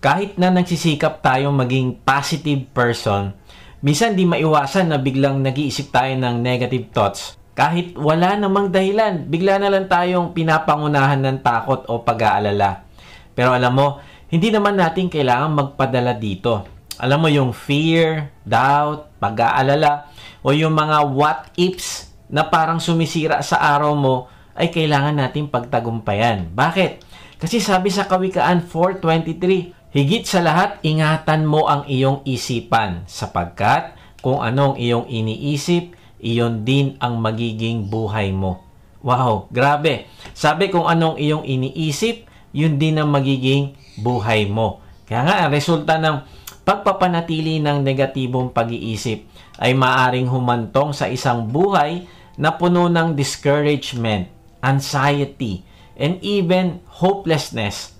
Kahit na nagsisikap tayong maging positive person, minsan di maiwasan na biglang nag-iisip tayo ng negative thoughts. Kahit wala namang dahilan, bigla na lang tayong pinapangunahan ng takot o pag-aalala. Pero alam mo, hindi naman natin kailangan magpadala dito. Alam mo yung fear, doubt, pag-aalala, o yung mga what-ifs na parang sumisira sa araw mo ay kailangan natin pagtagumpayan. Bakit? Kasi sabi sa Kawikaan 4:23, higit sa lahat, ingatan mo ang iyong isipan sapagkat kung anong iyong iniisip, iyon din ang magiging buhay mo. Wow, grabe. Sabi kung anong iyong iniisip, yun din ang magiging buhay mo. Kaya nga, ang resulta ng pagpapanatili ng negatibong pag-iisip ay maaring humantong sa isang buhay na puno ng discouragement, anxiety, and even hopelessness.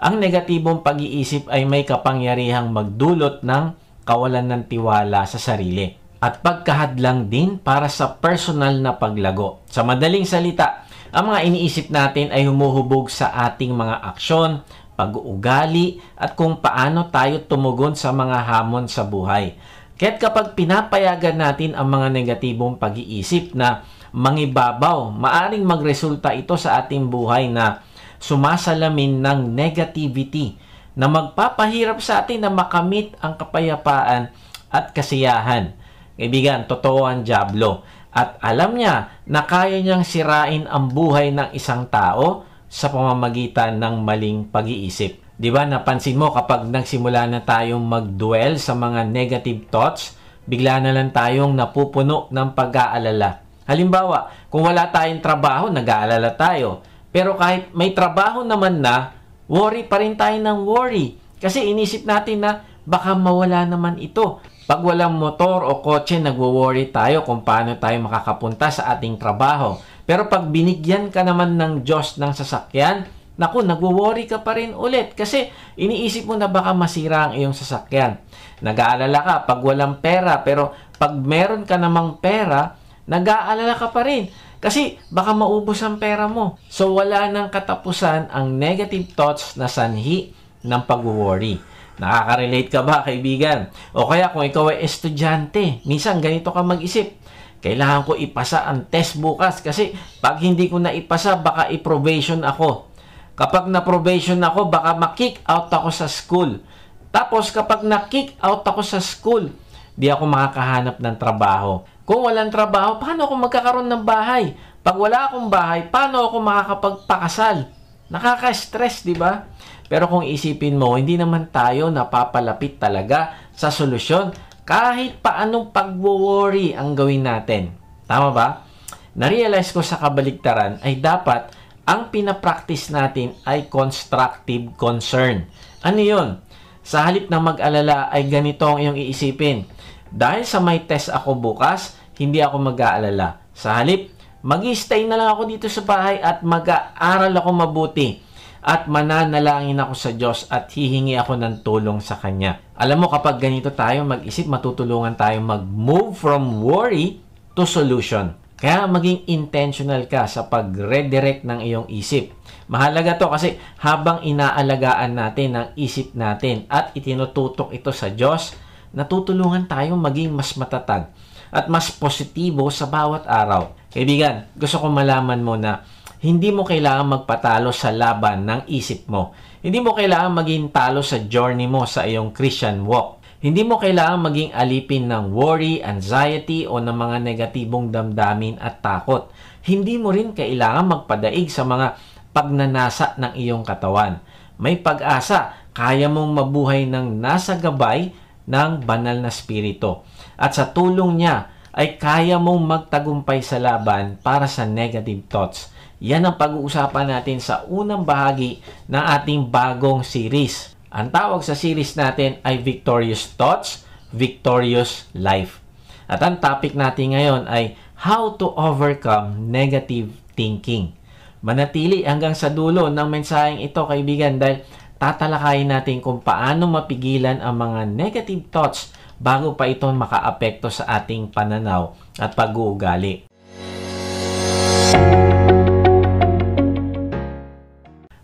Ang negatibong pag-iisip ay may kapangyarihang magdulot ng kawalan ng tiwala sa sarili at pagkahadlang din para sa personal na paglago. Sa madaling salita, ang mga iniisip natin ay humuhubog sa ating mga aksyon, pag-uugali, at kung paano tayo tumugon sa mga hamon sa buhay. Kaya't kapag pinapayagan natin ang mga negatibong pag-iisip na mangibabaw, maaring magresulta ito sa ating buhay na sumasalamin ng negativity na magpapahirap sa atin na makamit ang kapayapaan at kasiyahan. Kaibigan, totoo ang dyablo. At alam niya na kaya niyang sirain ang buhay ng isang tao sa pamamagitan ng maling pag-iisip. Di ba, napansin mo kapag nagsimula na tayong mag-dwell sa mga negative thoughts, bigla na lang tayong napupuno ng pag-aalala. Halimbawa, kung wala tayong trabaho, nag-aalala tayo. Pero kahit may trabaho naman na, worry pa rin tayo ng worry. Kasi inisip natin na baka mawala naman ito. Pag walang motor o kotse, nagwo-worry tayo kung paano tayo makakapunta sa ating trabaho. Pero pag binigyan ka naman ng Diyos ng sasakyan, naku, nagwo-worry ka pa rin ulit. Kasi iniisip mo na baka masira ang iyong sasakyan. Nag-aalala ka pag walang pera, pero pag meron ka namang pera, nag-aalala ka pa rin. Kasi baka maubos ang pera mo. So wala nang katapusan ang negative thoughts na sanhi ng pag-worry. Nakaka-relate ka ba, kaibigan? O kaya kung ikaw ay estudyante, minsan ganito ka mag-isip. Kailangan ko ipasa ang test bukas kasi pag hindi ko na ipasa, baka i-probation ako. Kapag na-probation ako, baka ma-kick out ako sa school. Tapos kapag na-kick out ako sa school, di ako makakahanap ng trabaho. Kung walang trabaho, paano ako magkakaroon ng bahay? Pag wala akong bahay, paano ako makakapagpakasal? Nakaka-stress, di ba? Pero kung isipin mo, hindi naman tayo napapalapit talaga sa solusyon kahit paanong pag-worry ang gawin natin. Tama ba? Na-realize ko sa kabaligtaran ay dapat ang pinapractice natin ay constructive concern. Ano yun? Sa halip na mag-alala ay ganito ang iyong iisipin. Dahil sa may test ako bukas, hindi ako mag-aalala. Sa halip, mag-i-stay na lang ako dito sa bahay at mag-aaral ako mabuti. At mananalangin ako sa Diyos at hihingi ako ng tulong sa Kanya. Alam mo, kapag ganito tayo mag-isip, matutulungan tayo mag-move from worry to solution. Kaya maging intentional ka sa pag-redirect ng iyong isip. Mahalaga to kasi habang inaalagaan natin ang isip natin at itinututok ito sa Diyos, natutulungan tayong maging mas matatag at mas positibo sa bawat araw. Kaibigan, gusto kong malaman mo na hindi mo kailangan magpatalo sa laban ng isip mo. Hindi mo kailangan maging talo sa journey mo sa iyong Christian walk. Hindi mo kailangan maging alipin ng worry, anxiety o ng mga negatibong damdamin at takot. Hindi mo rin kailangan magpadaig sa mga pagnanasa ng iyong katawan. May pag-asa, kaya mong mabuhay ng nasa gabay ng banal na spirito. At sa tulong niya ay kaya mong magtagumpay sa laban para sa negative thoughts. Yan ang pag-uusapan natin sa unang bahagi ng ating bagong series. Ang tawag sa series natin ay Victorious Thoughts, Victorious Life. At ang topic natin ngayon ay How to Overcome Negative Thinking. Manatili hanggang sa dulo ng mensaheng ito, kaibigan, dahil tatalakayin natin kung paano mapigilan ang mga negative thoughts bago pa ito makaapekto sa ating pananaw at pag-uugali.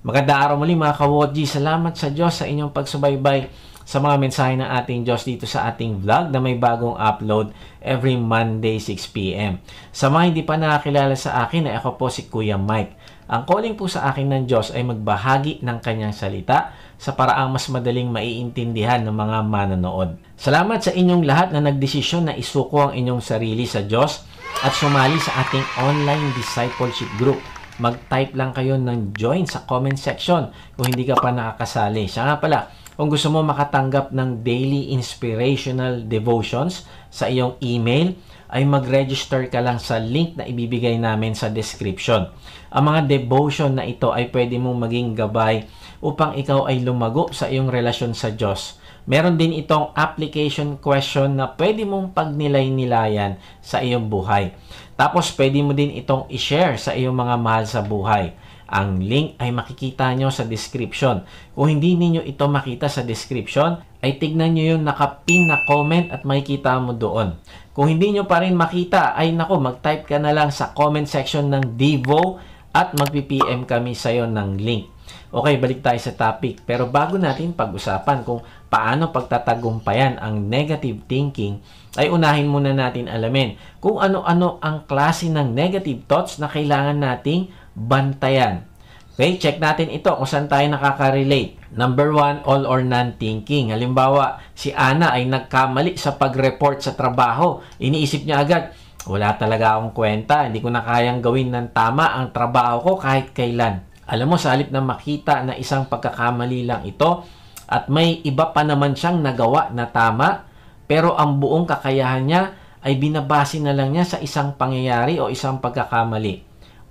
Magandang araw muli mga ka-Wotji. Salamat sa Diyos sa inyong pagsubaybay sa mga mensahe ng ating Diyos dito sa ating vlog na may bagong upload every Monday 6 p.m. Sa mga hindi pa nakakilala sa akin, ay ako po si Kuya Mike. Ang calling po sa akin ng Diyos ay magbahagi ng kanyang salita sa paraang mas madaling maiintindihan ng mga manonood. Salamat sa inyong lahat na nagdesisyon na isuko ang inyong sarili sa Diyos at sumali sa ating online discipleship group. Mag-type lang kayo ng join sa comment section kung hindi ka pa nakakasali. Siya nga pala, kung gusto mo makatanggap ng daily inspirational devotions sa iyong email, ay mag-register ka lang sa link na ibibigay namin sa description. Ang mga devotion na ito ay pwede mong maging gabay upang ikaw ay lumago sa iyong relasyon sa Diyos. Meron din itong application question na pwede mong pagnilay-nilayan sa iyong buhay. Tapos pwede mo din itong i-share sa iyong mga mahal sa buhay. Ang link ay makikita nyo sa description. Kung hindi ninyo ito makita sa description, ay tignan nyo yung nakapin na comment at makikita mo doon. Kung hindi nyo pa rin makita, ay nako, mag-type ka na lang sa comment section ng Devo at mag-PM kami sa'yo ng link. Okay, balik tayo sa topic. Pero bago natin pag-usapan kung paano pagtatagumpayan ang negative thinking, ay unahin muna natin alamin kung ano-ano ang klase ng negative thoughts na kailangan nating bantayan. Okay, check natin ito kung saan tayo nakaka-relate. Number 1, all or none thinking. Halimbawa, si Ana ay nagkamali sa pag-report sa trabaho. Iniisip niya agad, wala talaga akong kwenta, hindi ko na kayang gawin ng tama ang trabaho ko kahit kailan. Alam mo, sa halip na makita na isang pagkakamali lang ito at may iba pa naman siyang nagawa na tama, pero ang buong kakayahan niya ay binabase na lang niya sa isang pangyayari o isang pagkakamali.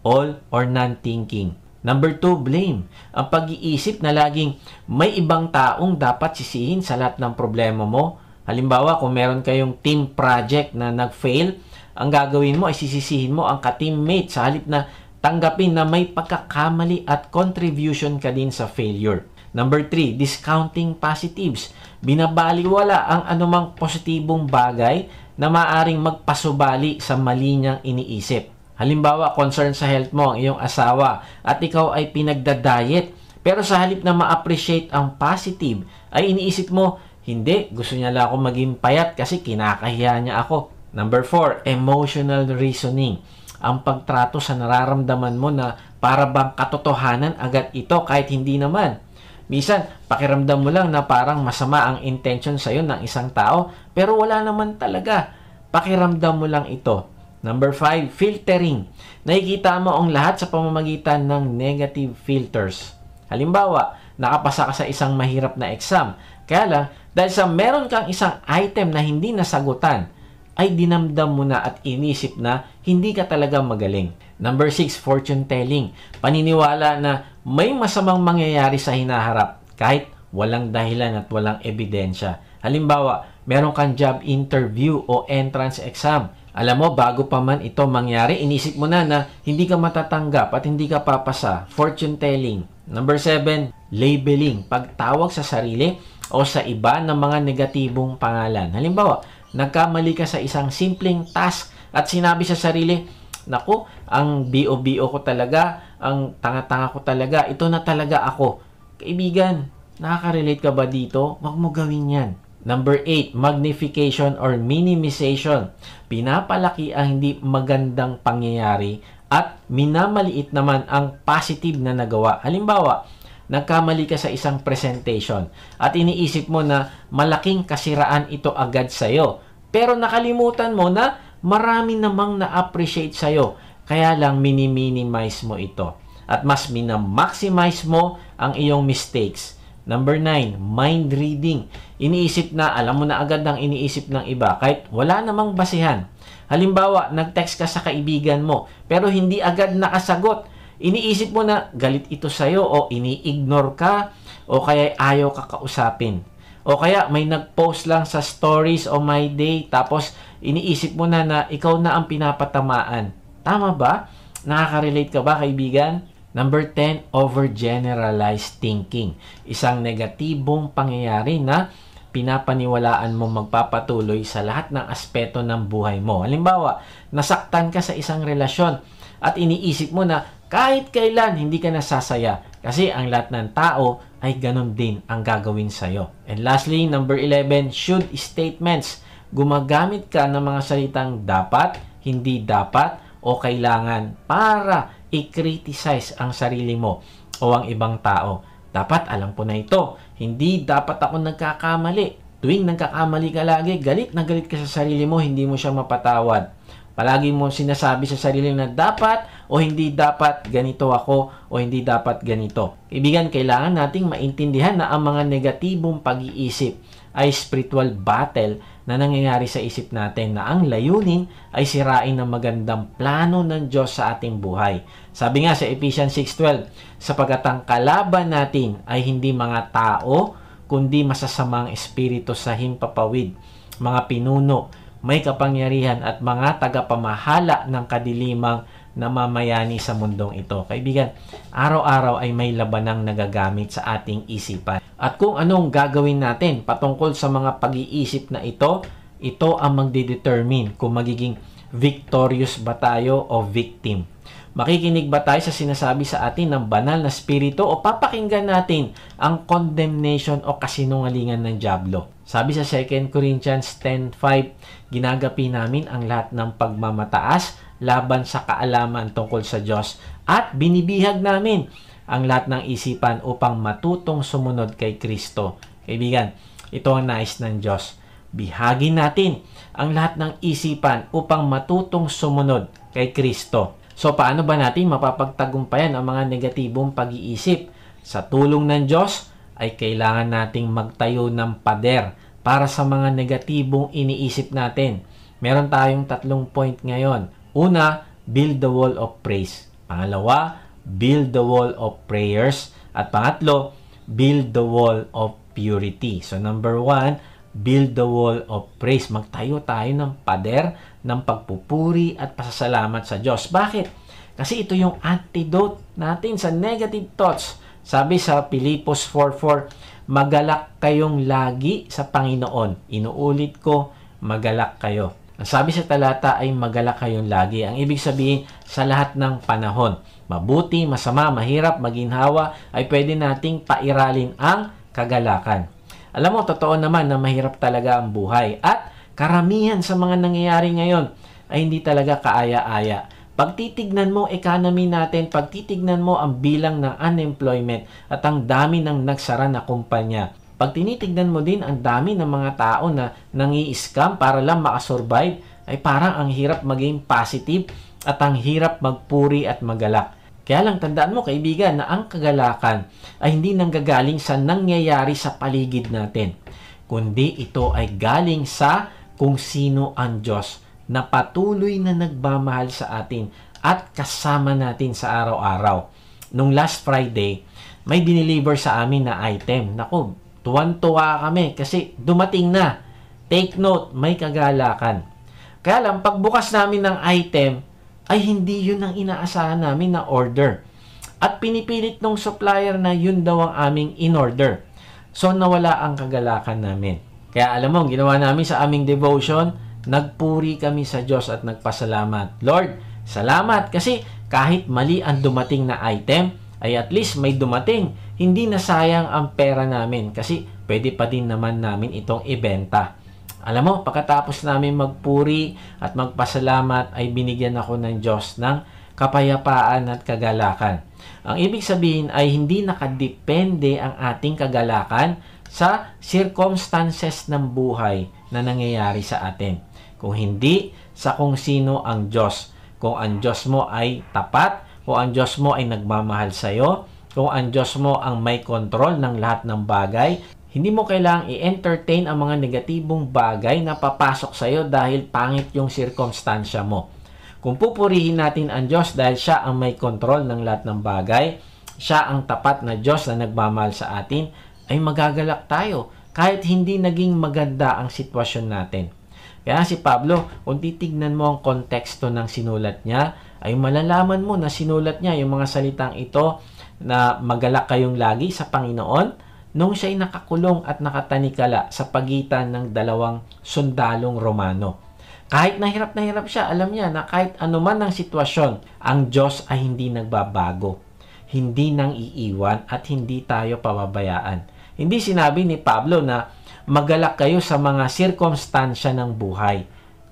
All or none thinking. Number 2, blame. Ang pag-iisip na laging may ibang taong dapat sisihin sa lahat ng problema mo. Halimbawa, kung meron kayong team project na nag-fail, ang gagawin mo ay sisisihin mo ang ka-teammate sa halip na tanggapin na may pagkakamali at contribution ka din sa failure. Number 3, discounting positives. Binabaliwala ang anumang positibong bagay na maaring magpasubali sa mali niyang iniisip. Halimbawa, concern sa health mo ang iyong asawa at ikaw ay pinagda-diet. Pero sa halip na ma-appreciate ang positive, ay iniisip mo, hindi, gusto niya lang ako maging payat kasi kinakahiya niya ako. Number 4, emotional reasoning. Ang pagtrato sa nararamdaman mo na para bang katotohanan agad ito kahit hindi naman. Minsan, pakiramdam mo lang na parang masama ang intention sa'yo ng isang tao, pero wala naman talaga. Pakiramdam mo lang ito. Number 5, filtering. Nakikita mo ang lahat sa pamamagitan ng negative filters. Halimbawa, nakapasa ka sa isang mahirap na exam. Kaya lang, dahil sa meron kang isang item na hindi nasagutan, ay dinamdam mo na at inisip na hindi ka talaga magaling. Number 6, fortune telling. Paniniwala na may masamang mangyayari sa hinaharap kahit walang dahilan at walang ebidensya. Halimbawa, meron kang job interview o entrance exam. Alam mo, bago pa man ito mangyari, inisip mo na hindi ka matatanggap at hindi ka papasa. Fortune telling. Number 7, labeling. Pagtawag sa sarili o sa iba ng mga negatibong pangalan. Halimbawa, nagkamali ka sa isang simpleng task at sinabi sa sarili, naku, ang BO-BO ko talaga, ang tanga-tanga ko talaga, ito na talaga ako. Kaibigan, nakaka-relate ka ba dito? Huwag mo gawin yan. Number 8, magnification or minimization. Pinapalaki ang hindi magandang pangyayari at minamaliit naman ang positive na nagawa. Halimbawa, nagkamali ka sa isang presentation at iniisip mo na malaking kasiraan ito agad sa'yo. Pero nakalimutan mo na marami namang na-appreciate sa'yo. Kaya lang minimize mo ito. At mas minamaximize mo ang iyong mistakes. Number 9, mind reading. Iniisip na, alam mo na agad ang iniisip ng iba kahit wala namang basihan. Halimbawa, nag-text ka sa kaibigan mo pero hindi agad nakasagot. Iniisip mo na galit ito sa'yo o ini-ignore ka o kaya ayaw ka kausapin. O kaya may nag-post lang sa stories o my day tapos iniisip mo na ikaw na ang pinapatamaan. Tama ba? Nakaka-relate ka ba, kaibigan? Number 10, overgeneralized thinking. Isang negatibong pangyayari na pinapaniwalaan mo magpapatuloy sa lahat ng aspeto ng buhay mo. Halimbawa, nasaktan ka sa isang relasyon at iniisip mo na kahit kailan hindi ka nasasaya Kasi ang lahat ng tao ay ganun din ang gagawin sa'yo. And lastly, number 11, should statements. Gumagamit ka ng mga salitang dapat, hindi dapat, o kailangan para i-criticize ang sarili mo o ang ibang tao. Dapat alam ko na ito. Hindi dapat ako nagkakamali. Tuwing nagkakamali ka lagi, galit na galit ka sa sarili mo, hindi mo siya mapatawad. Palagi mo sinasabi sa sarili na dapat o hindi dapat ganito ako o hindi dapat ganito. Kaibigan, kailangan nating maintindihan na ang mga negatibong pag-iisip ay spiritual battle na nangyayari sa isip natin na ang layunin ay sirain ang magandang plano ng Diyos sa ating buhay. Sabi nga sa Ephesians 6:12, sapagkat ang kalaban natin ay hindi mga tao, kundi masasamang espiritu sa himpapawid, mga pinuno, may kapangyarihan at mga tagapamahala ng kadilimang namamayani sa mundong ito. Kaibigan, araw-araw ay may labanang nagagamit sa ating isipan. At kung anong gagawin natin patungkol sa mga pag-iisip na ito ang magdedetermine kung magiging victorious ba tayo o victim. Makikinig ba tayo sa sinasabi sa atin ng banal na spirito o papakinggan natin ang condemnation o kasinungalingan ng dyablo? Sabi sa 2 Corinthians 10:5, ginagapi namin ang lahat ng pagmamataas laban sa kaalaman tungkol sa Diyos at binibihag namin ang lahat ng isipan upang matutong sumunod kay Kristo. Kaibigan, ito ang nais ng Diyos. Bihagin natin ang lahat ng isipan upang matutong sumunod kay Kristo. So, paano ba natin mapapagtagumpayan ang mga negatibong pag-iisip? Sa tulong ng Diyos, ay kailangan nating magtayo ng pader para sa mga negatibong iniisip natin. Meron tayong 3 point ngayon. Una, build the wall of praise. Pangalawa, build the wall of prayers. At pangatlo, build the wall of purity. So, number 1, build the wall of praise. Magtayo tayo ng pader ng pagpupuri at pasasalamat sa Diyos. Bakit? Kasi ito yung antidote natin sa negative thoughts. Sabi sa Pilipos 4:4, magalak kayong lagi sa Panginoon. Inuulit ko, magalak kayo. Ang sabi sa talata ay magalak kayong lagi. Ang ibig sabihin, sa lahat ng panahon. Mabuti, masama, mahirap, maginhawa, ay pwede nating pairalin ang kagalakan. Alam mo, totoo naman na mahirap talaga ang buhay. At karamihan sa mga nangyayari ngayon ay hindi talaga kaaya-aya. Pagtitignan mo economy natin, pagtitignan mo ang bilang ng unemployment at ang dami ng nagsara na kumpanya. Pag tinitignan mo din ang dami ng mga tao na nangi-scam para lang makasurvive, ay parang ang hirap maging positive at ang hirap magpuri at magalak. Kaya lang tandaan mo kaibigan na ang kagalakan ay hindi nanggagaling sa nangyayari sa paligid natin, kundi ito ay galing sa kung sino ang Diyos na patuloy na nagmamahal sa atin at kasama natin sa araw-araw. Nung last Friday, may dineliver sa amin na item. Naku, tuwan-tuwa kami kasi dumating na. Take note, may kagalakan. Kaya lang, pagbukas namin ng item, ay hindi yun ang inaasahan namin na order. At pinipilit ng supplier na yun daw ang aming in-order. So, nawala ang kagalakan namin. Kaya alam mo, ginawa namin sa aming devotion, nagpuri kami sa Diyos at nagpasalamat. Lord, salamat kasi kahit mali ang dumating na item, ay at least may dumating. Hindi na sayang ang pera namin kasi pwede pa din naman namin itong ibenta. Alam mo, pagkatapos namin magpuri at magpasalamat ay binigyan ako ng Diyos ng kapayapaan at kagalakan. Ang ibig sabihin ay hindi nakadepende ang ating kagalakan sa circumstances ng buhay na nangyayari sa atin. Kung hindi sa kung sino ang Diyos. Kung ang Diyos mo ay tapat, kung ang Diyos mo ay nagmamahal sa iyo, kung ang Diyos mo ang may kontrol ng lahat ng bagay, hindi mo kailangang i-entertain ang mga negatibong bagay na papasok sa iyo dahil pangit yung sirkumstansya mo. Kung pupurihin natin ang Diyos dahil siya ang may kontrol ng lahat ng bagay, siya ang tapat na Diyos na nagmamahal sa atin, ay magagalak tayo kahit hindi naging maganda ang sitwasyon natin. Kaya si Pablo, kung titignan mo ang konteksto ng sinulat niya, ay malalaman mo na sinulat niya yung mga salitang ito na magalak kayong lagi sa Panginoon nung siya'y nakakulong at nakatanikala sa pagitan ng 2 sundalong Romano. Kahit na hirap siya, alam niya na kahit anuman ang sitwasyon, ang Diyos ay hindi nagbabago. hindi nang iiwan at hindi tayo pababayaan. Hindi sinabi ni Pablo na magalak kayo sa mga sirkumstansya ng buhay.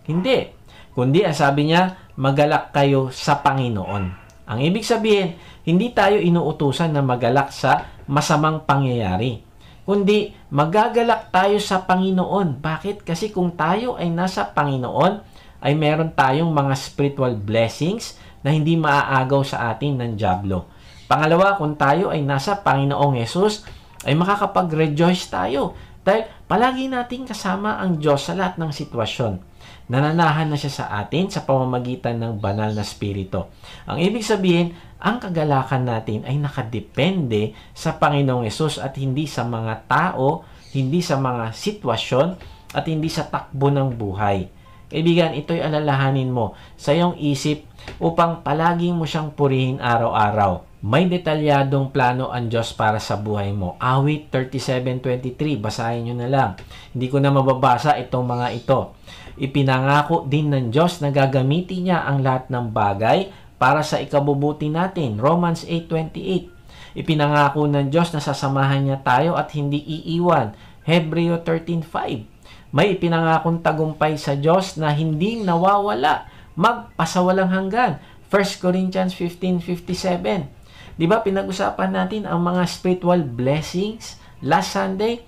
Hindi. Kundi ang sabi niya, magalak kayo sa Panginoon. Ang ibig sabihin, hindi tayo inuutusan na magalak sa masamang pangyayari. Kundi magagalak tayo sa Panginoon. Bakit? Kasi kung tayo ay nasa Panginoon, ay meron tayong mga spiritual blessings na hindi maaagaw sa atin ng dyablo. Pangalawa, kung tayo ay nasa Panginoong Yesus, ay makakapag-rejoice tayo. Dahil palagi nating kasama ang Diyos sa lahat ng sitwasyon. Nananahan na siya sa atin sa pamamagitan ng banal na spirito. Ang ibig sabihin, ang kagalakan natin ay nakadepende sa Panginoong Yesus at hindi sa mga tao, hindi sa mga sitwasyon, at hindi sa takbo ng buhay. Kaibigan, ito'y alalahanin mo sa iyong isip upang palagi mo siyang purihin araw-araw. May detalyadong plano ang Diyos para sa buhay mo. Awit 37:23, basahin nyo na lang. Hindi ko na mababasa itong mga ito. Ipinangako din ng Diyos na gagamitin niya ang lahat ng bagay para sa ikabubuti natin. Romans 8:28. Ipinangako ng Diyos na sasamahan niya tayo at hindi iiwan. Hebreo 13:5. May ipinangakong tagumpay sa Diyos na hindi nawawala, magpasawalang hanggan. 1 Corinthians 15:57. Di ba pinag-usapan natin ang mga spiritual blessings last Sunday?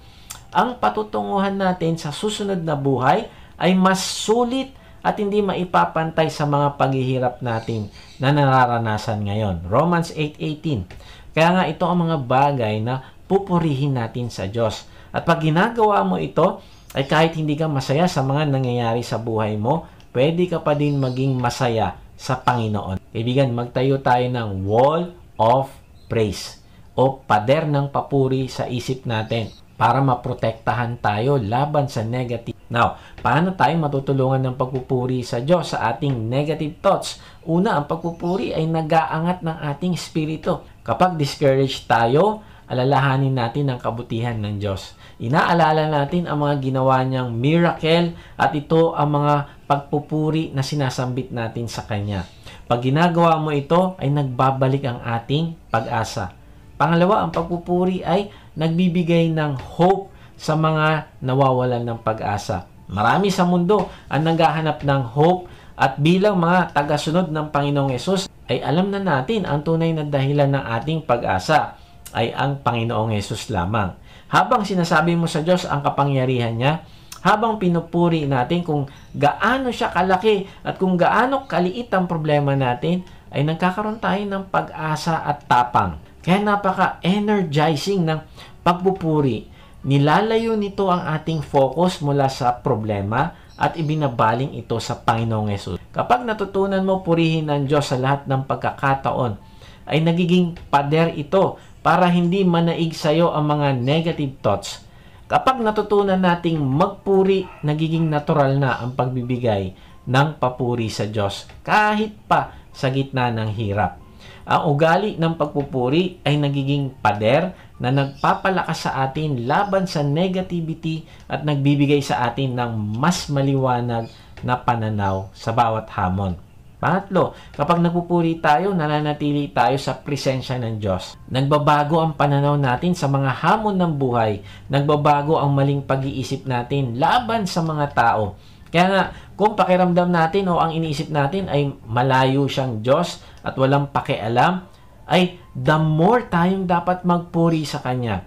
Ang patutunguhan natin sa susunod na buhay ay mas sulit at hindi maipapantay sa mga paghihirap natin na nararanasan ngayon. Romans 8:18. Kaya nga ito ang mga bagay na pupurihin natin sa Diyos. At pag ginagawa mo ito, ay kahit hindi ka masaya sa mga nangyayari sa buhay mo, pwede ka pa din maging masaya sa Panginoon. Kaibigan, magtayo tayo ng wall of praise o pader ng papuri sa isip natin para maprotektahan tayo laban sa negative. Now, paano tayo matutulungan ng pagpupuri sa Diyos sa ating negative thoughts? Una, ang pagpupuri ay nag-aangat ng ating spirito. Kapag discouraged tayo, alalahanin natin ang kabutihan ng Diyos. Inaalala natin ang mga ginawa niyang miracle at ito ang mga pagpupuri na sinasambit natin sa Kanya. Pag ginagawa mo ito, ay nagbabalik ang ating pag-asa. Pangalawa, ang pagpupuri ay nagbibigay ng hope sa mga nawawalan ng pag-asa. Marami sa mundo ang naghahanap ng hope at bilang mga tagasunod ng Panginoong Yesus, ay alam na natin ang tunay na dahilan ng ating pag-asa ay ang Panginoong Yesus lamang. Habang sinasabi mo sa Diyos ang kapangyarihan niya, habang pinupuri natin kung gaano siya kalaki at kung gaano kaliit ang problema natin, ay nagkakaroon tayo ng pag-asa at tapang. Kaya napaka-energizing ng pagpupuri. Nilalayo nito ang ating focus mula sa problema at ibinabaling ito sa Panginoong Yesus. Kapag natutunan mo purihin ng Diyos sa lahat ng pagkakataon, ay nagiging pader ito para hindi manaig sa iyo ang mga negative thoughts. Kapag natutunan nating magpuri, nagiging natural na ang pagbibigay ng papuri sa Diyos kahit pa sa gitna ng hirap. Ang ugali ng pagpupuri ay nagiging pader na nagpapalakas sa atin laban sa negativity at nagbibigay sa atin ng mas maliwanag na pananaw sa bawat hamon. Pangatlo, kapag nagpupuri tayo, nananatili tayo sa presensya ng Diyos. Nagbabago ang pananaw natin sa mga hamon ng buhay. Nagbabago ang maling pag-iisip natin laban sa mga tao. Kaya nga, kung pakiramdam natin o ang iniisip natin ay malayo siyang Diyos at walang pakialam, ay the more tayong dapat magpuri sa Kanya.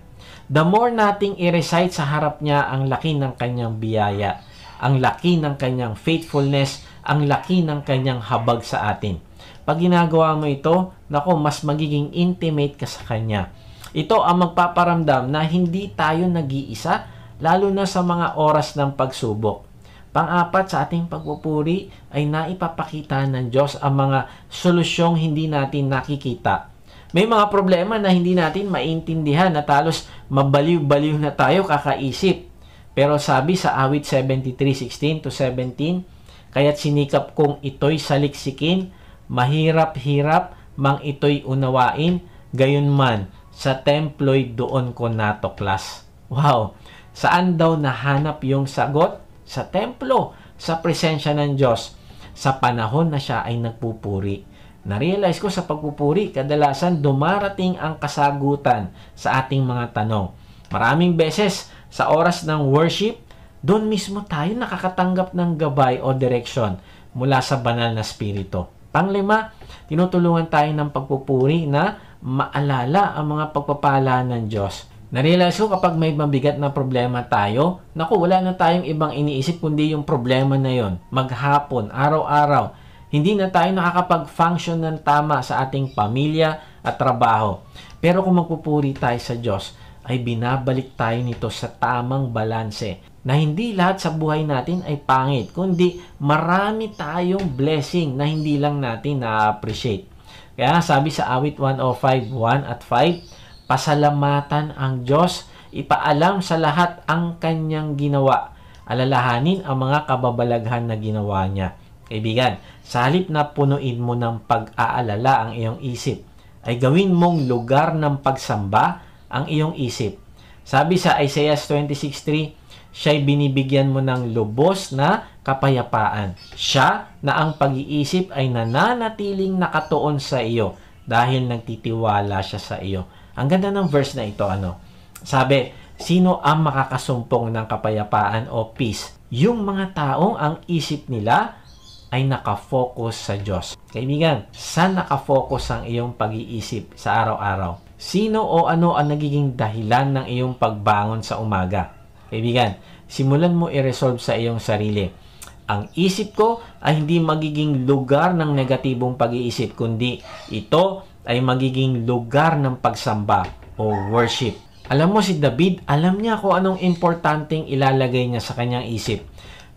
The more nating i-recite sa harap niya ang laki ng Kanyang biyaya, ang laki ng Kanyang faithfulness, ang laki ng Kanyang habag sa atin. Pag ginagawa mo ito, nako, mas magiging intimate ka sa Kanya. Ito ang magpaparamdam na hindi tayo nag-iisa, lalo na sa mga oras ng pagsubok. Pang-apat, sa ating pagpupuri ay naipapakita ng Diyos ang mga solusyong hindi natin nakikita. May mga problema na hindi natin maintindihan at halos mabaliw-baliw na tayo kakaisip. Pero sabi sa awit 73:16-17, kaya't sinikap kong ito'y saliksikin, mahirap-hirap mang ito'y unawain, gayunman sa templo'y doon ko natuklas. Wow! Saan daw nahanap yung sagot? Sa templo, sa presensya ng Diyos, sa panahon na siya ay nagpupuri. Na-realize ko sa pagpupuri, kadalasan dumarating ang kasagutan sa ating mga tanong. Maraming beses sa oras ng worship, doon mismo tayo nakakatanggap ng gabay o direksyon mula sa banal na spirito. Panglima, tinutulungan tayo ng pagpupuri na maalala ang mga pagpapala ng Diyos. Na-realize ko kapag may mabigat na problema tayo, naku, wala na tayong ibang iniisip kundi yung problema na yon. Maghapon, araw-araw, hindi na tayo nakakapag-function ng tama sa ating pamilya at trabaho. Pero kung magpupuri tayo sa Diyos, ay binabalik tayo nito sa tamang balanse na hindi lahat sa buhay natin ay pangit, kundi marami tayong blessing na hindi lang natin na-appreciate. Kaya sabi sa awit 105:1 at 5, pasalamatan ang Diyos, ipaalam sa lahat ang kanyang ginawa, alalahanin ang mga kababalaghan na ginawa niya. Kaibigan, sa halip na punuin mo ng pag-aalala ang iyong isip, ay gawin mong lugar ng pagsamba ang iyong isip. Sabi sa Isaiah 26:3, siya'y binibigyan mo ng lubos na kapayapaan. Siya na ang pag-iisip ay nananatiling nakatuon sa iyo dahil nagtitiwala siya sa iyo. Ang ganda ng verse na ito, Sabi, sino ang makakasumpong ng kapayapaan o peace? Yung mga taong ang isip nila ay nakafocus sa Diyos. Kaibigan, saan nakafocus ang iyong pag-iisip sa araw-araw? Sino o ano ang nagiging dahilan ng iyong pagbangon sa umaga? Kaibigan, simulan mo i-resolve sa iyong sarili. Ang isip ko ay hindi magiging lugar ng negatibong pag-iisip, kundi ito ay magiging lugar ng pagsamba o worship. Alam mo si David, alam niya kung anong importanteng ilalagay niya sa kanyang isip.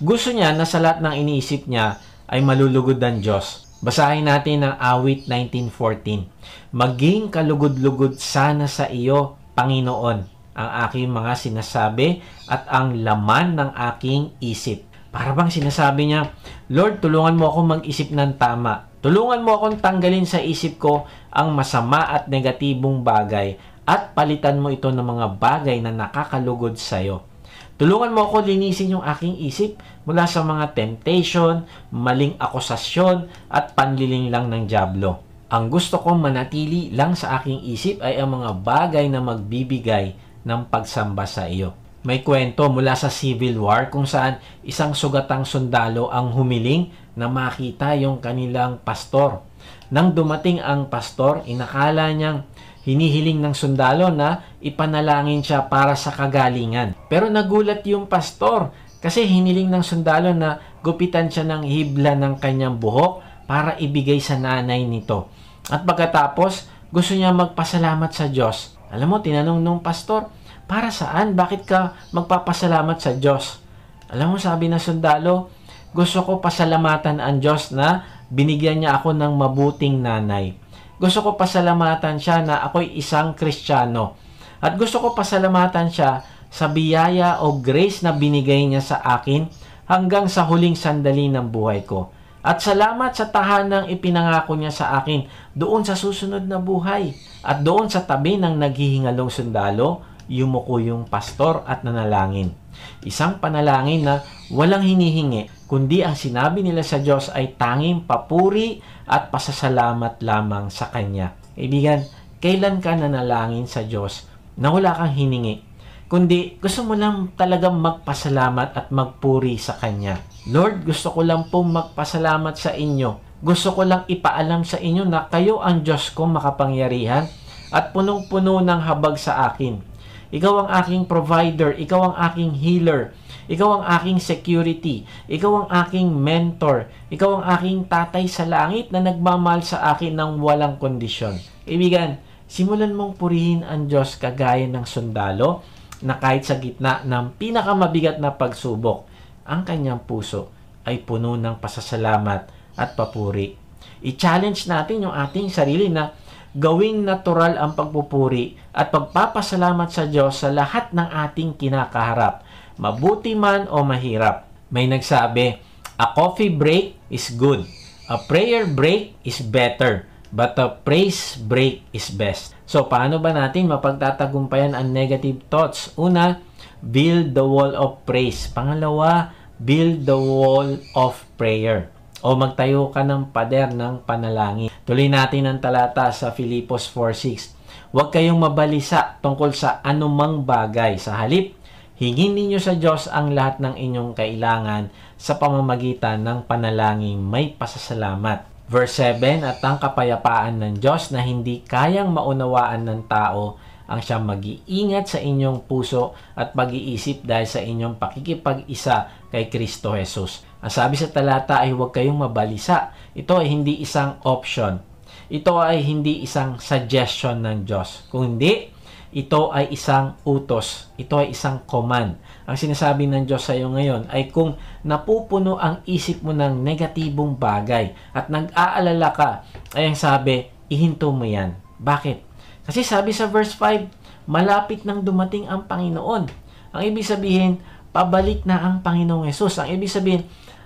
Gusto niya na sa lahat ng iniisip niya ay malulugod ng Diyos. Basahin natin ang awit 19:14. Maging kalugod-lugod sana sa iyo, Panginoon, ang aking mga sinasabi at ang laman ng aking isip. Para bang sinasabi niya, Lord, tulungan mo akong mag-isip ng tama. Tulungan mo akong tanggalin sa isip ko ang masama at negatibong bagay at palitan mo ito ng mga bagay na nakakalugod sa iyo. Tulungan mo ako linisin yung aking isip mula sa mga temptation, maling akusasyon at panliling lang ng dyablo. Ang gusto kong manatili lang sa aking isip ay ang mga bagay na magbibigay ng pagsamba sa iyo. May kwento mula sa Civil War kung saan isang sugatang sundalo ang humiling na makita yung kanilang pastor. Nang dumating ang pastor, inakala niyang hinihiling ng sundalo na ipanalangin siya para sa kagalingan. Pero nagulat yung pastor kasi hiniling ng sundalo na gupitan siya ng hibla ng kanyang buhok para ibigay sa nanay nito. At pagkatapos, gusto niya magpasalamat sa Diyos. Alam mo, tinanong nung pastor, para saan? Bakit ka magpapasalamat sa Diyos? Alam mo, sabi ng sundalo, gusto ko pasalamatan ang Diyos na binigyan niya ako ng mabuting nanay. Gusto ko pasalamatan siya na ako'y isang Kristiyano. At gusto ko pasalamatan siya sa biyaya o grace na binigay niya sa akin hanggang sa huling sandali ng buhay ko. At salamat sa tahanang ipinangako niya sa akin doon sa susunod na buhay. At doon sa tabi ng naghihingalong sundalo, yumuko yung pastor at nanalangin. Isang panalangin na walang hinihingi, kundi ang sinabi nila sa Diyos ay tanging papuri at pasasalamat lamang sa Kanya. Kaibigan, kailan ka nanalangin sa Diyos na wala kang hiningi, kundi gusto mo lang talagang magpasalamat at magpuri sa Kanya? Lord, gusto ko lang po magpasalamat sa inyo. Gusto ko lang ipaalam sa inyo na kayo ang Diyos ko makapangyarihan at punong-puno ng habag sa akin. Ikaw ang aking provider, ikaw ang aking healer, ikaw ang aking security, ikaw ang aking mentor, ikaw ang aking tatay sa langit na nagmamahal sa akin ng walang kondisyon. Kaibigan, simulan mong purihin ang Diyos kagaya ng sundalo na kahit sa gitna ng pinakamabigat na pagsubok, ang kanyang puso ay puno ng pasasalamat at papuri. I-challenge natin yung ating sarili na gawing natural ang pagpupuri at pagpapasalamat sa Diyos sa lahat ng ating kinakaharap, mabuti man o mahirap. May nagsabi, a coffee break is good, a prayer break is better, but a praise break is best. So, paano ba natin mapagtatagumpayan ang negative thoughts? Una, build the wall of praise. Pangalawa, build the wall of prayer. o magtayo ka ng pader ng panalangin. Tuloy natin ang talata sa Filipos 4:6. Huwag kayong mabalisa tungkol sa anumang bagay. Sa halip, hingin ninyo sa Diyos ang lahat ng inyong kailangan sa pamamagitan ng panalangin may pasasalamat. Verse 7, at ang kapayapaan ng Diyos na hindi kayang maunawaan ng tao ang siyang mag-iingat sa inyong puso at pag-iisip dahil sa inyong pakikipag-isa kay Kristo Jesus. Ang sabi sa talata ay huwag kayong mabalisa. Ito ay hindi isang option. Ito ay hindi isang suggestion ng Diyos. Kung hindi, ito ay isang utos. Ito ay isang command. Ang sinasabi ng Diyos sa iyo ngayon ay kung napupuno ang isip mo ng negatibong bagay at nag-aalala ka, ay ang sabi, ihinto mo yan. Bakit? Kasi sabi sa verse 5, malapit nang dumating ang Panginoon. Ang ibig sabihin, pabalik na ang Panginoong Hesus. Ang ibig sabihin,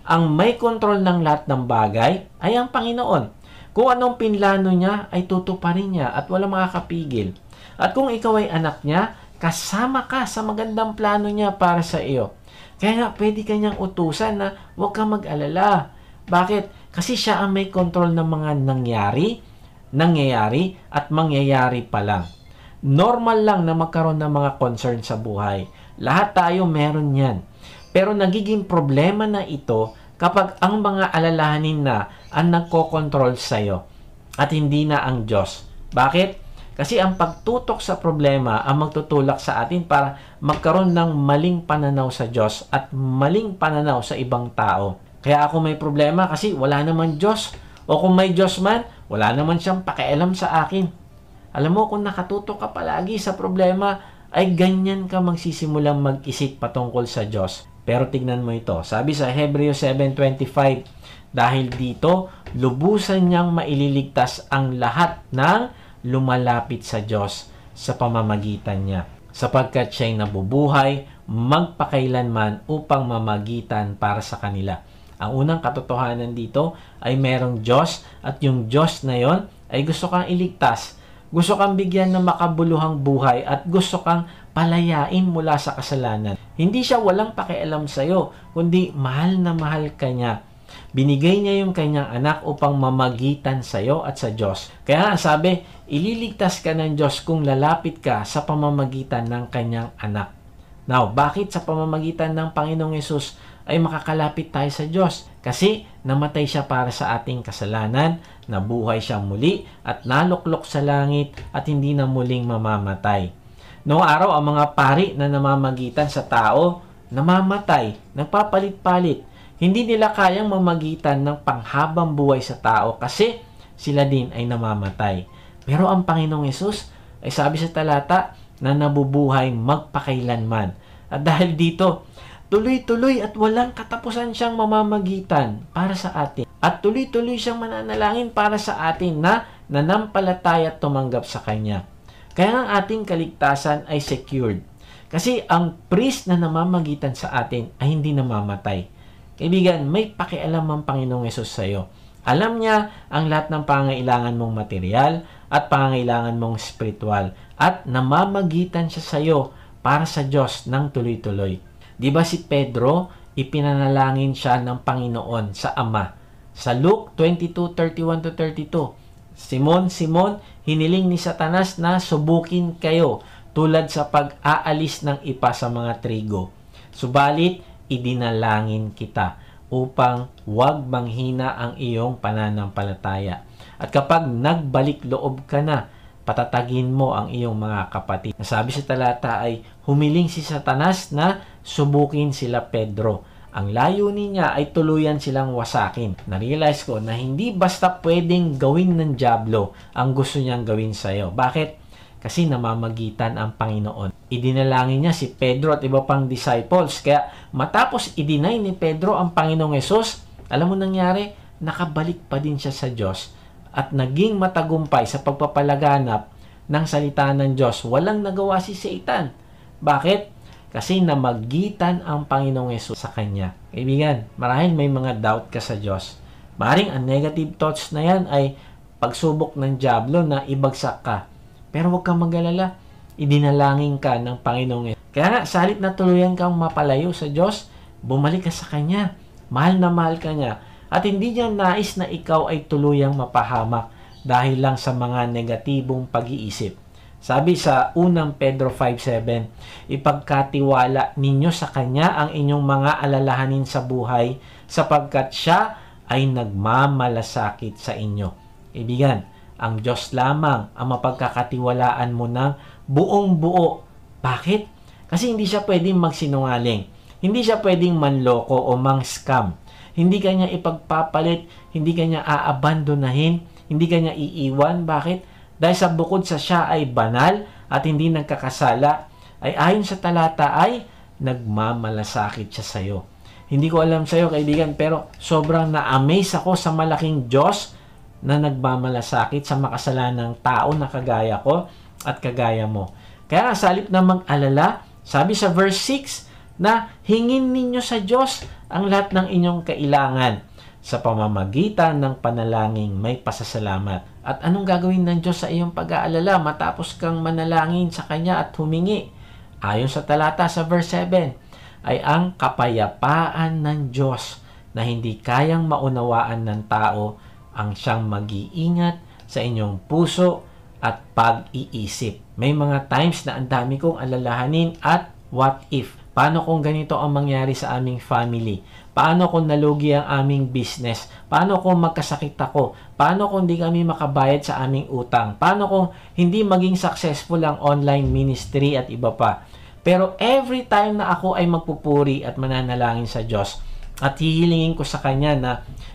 ang may kontrol ng lahat ng bagay ay ang Panginoon. Kung anong pinlano niya ay tutuparin niya at walang makakapigil. At kung ikaw ay anak niya, kasama ka sa magandang plano niya para sa iyo. Kaya nga, pwede kanyang utusan na huwag kang mag-alala. Bakit? Kasi siya ang may kontrol ng mga nangyayari at mangyayari pa lang. Normal lang na magkaroon ng mga concern sa buhay. Lahat tayo meron yan. Pero nagiging problema na ito kapag ang mga alalahanin na ang nagkokontrol sa iyo at hindi na ang Diyos. Bakit? Kasi ang pagtutok sa problema ang magtutulak sa atin para magkaroon ng maling pananaw sa Diyos at maling pananaw sa ibang tao. Kaya ako may problema kasi wala naman Diyos. O kung may Diyos man, wala naman siyang pakialam sa akin. Alam mo, kung nakatutok ka palagi sa problema, ay ganyan ka magsisimulang mag-isip patungkol sa Diyos. Pero tignan mo ito. Sabi sa Hebrews 7:25, dahil dito, lubusan niyang maililigtas ang lahat ng lumalapit sa Diyos sa pamamagitan niya. Sapagkat siya'y nabubuhay magpakailanman upang mamagitan para sa kanila. Ang unang katotohanan dito ay merong Diyos at yung Diyos na yon ay gusto kang iligtas. Gusto kang bigyan ng makabuluhang buhay at gusto kang palayain mula sa kasalanan. Hindi siya walang pakialam sa iyo, kundi mahal na mahal ka niya. Binigay niya yung kanyang anak upang mamagitan sa iyo at sa Diyos. Kaya sabi, ililigtas ka ng Diyos kung lalapit ka sa pamamagitan ng kanyang anak. Now, bakit sa pamamagitan ng Panginoong Hesus ay makakalapit tayo sa Diyos? Kasi namatay siya para sa ating kasalanan, nabuhay siya muli at naluklok sa langit at hindi na muling mamamatay. Noong araw, ang mga pari na namamagitan sa tao, namamatay, nagpapalit-palit. Hindi nila kayang mamagitan ng panghabang buhay sa tao kasi sila din ay namamatay. Pero ang Panginoong Hesus ay sabi sa talata na nabubuhay magpakailanman. At dahil dito, tuloy-tuloy at walang katapusan siyang mamamagitan para sa atin. At tuloy-tuloy siyang mananalangin para sa atin na nanampalataya at tumanggap sa Kanya. Kaya ang ating kaligtasan ay secured. Kasi ang priest na namamagitan sa atin ay hindi namamatay. Kaibigan, may pakialam ang Panginoong Hesus sa iyo. Alam niya ang lahat ng pangangailangan mong material at pangangailangan mong spiritual. At namamagitan siya sa iyo para sa Diyos ng tuloy-tuloy. Di ba si Pedro, ipinanalangin siya ng Panginoon sa Ama. Sa Luke 22:31-32, Simon, Simon, hiniling ni Satanas na subukin kayo tulad sa pag-aalis ng ipa sa mga trigo. Subalit, idinalangin kita upang huwag manghina ang iyong pananampalataya. At kapag nagbalik loob ka na, patatagin mo ang iyong mga kapatid. Nasabi sa talata ay humiling si Satanas na subukin sila Pedro. Ang layunin niya ay tuluyan silang wasakin. Na-realize ko na hindi basta pwedeng gawin ng dyablo ang gusto niyang gawin sa iyo. Bakit? Kasi namamagitan ang Panginoon. Idinalangin niya si Pedro at iba pang disciples. Kaya matapos i-deny ni Pedro ang Panginoong Hesus, alam mo nangyari? Nakabalik pa din siya sa Diyos at naging matagumpay sa pagpapalaganap ng salita ng Diyos. Walang nagawa si Satan. Bakit? Kasi namagitan ang Panginoong Hesus sa kanya. Kaibigan, marahil may mga doubt ka sa Diyos. Maring ang negative thoughts na yan ay pagsubok ng dyablo na ibagsak ka. Pero huwag kang mag-alala. Idinalangin ka ng Panginoong Hesus. Kaya nga, salit na tuluyan kang mapalayo sa Diyos, bumalik ka sa Kanya. Mahal na mahal ka niya. at hindi niya nais na ikaw ay tuluyang mapahamak dahil lang sa mga negatibong pag-iisip. Sabi sa unang Pedro 5:7, ipagkatiwala ninyo sa Kanya ang inyong mga alalahanin sa buhay sapagkat Siya ay nagmamalasakit sa inyo. Ibigan, ang Diyos lamang ang mapagkakatiwalaan mo ng buong buo. Bakit? Kasi hindi siya pwedeng magsinungaling. Hindi siya pwedeng manloko o mang-scam. Hindi kanya ipagpapalit, hindi kanya aabandonahin, hindi kanya iiwan. Bakit? Dahil sa bukod sa siya ay banal at hindi nagkakasala, ay ayon sa talata ay nagmamalasakit siya sa iyo. Hindi ko alam sa iyo, kaibigan, pero sobrang na-amaze ako sa malaking Diyos na nagmamalasakit sa makasalanang tao na kagaya ko at kagaya mo. Kaya sa halip na mag-alala, sabi sa verse 6 na hingin ninyo sa Diyos ang lahat ng inyong kailangan sa pamamagitan ng panalangin may pasasalamat. At anong gagawin ng Diyos sa iyong pag-aalala matapos kang manalangin sa Kanya at humingi? Ayon sa talata sa verse 7, ay ang kapayapaan ng Diyos na hindi kayang maunawaan ng tao ang siyang mag-iingat sa inyong puso at pag-iisip. May mga times na ang dami kong alalahanin at what if? Paano kung ganito ang mangyari sa aming family? Paano kung nalugi ang aming business? Paano kung magkasakit ako? Paano kung hindi kami makabayad sa aming utang? Paano kung hindi maging successful ang online ministry at iba pa? Pero every time na ako ay magpupuri at mananalangin sa Diyos at hihilingin ko sa Kanya na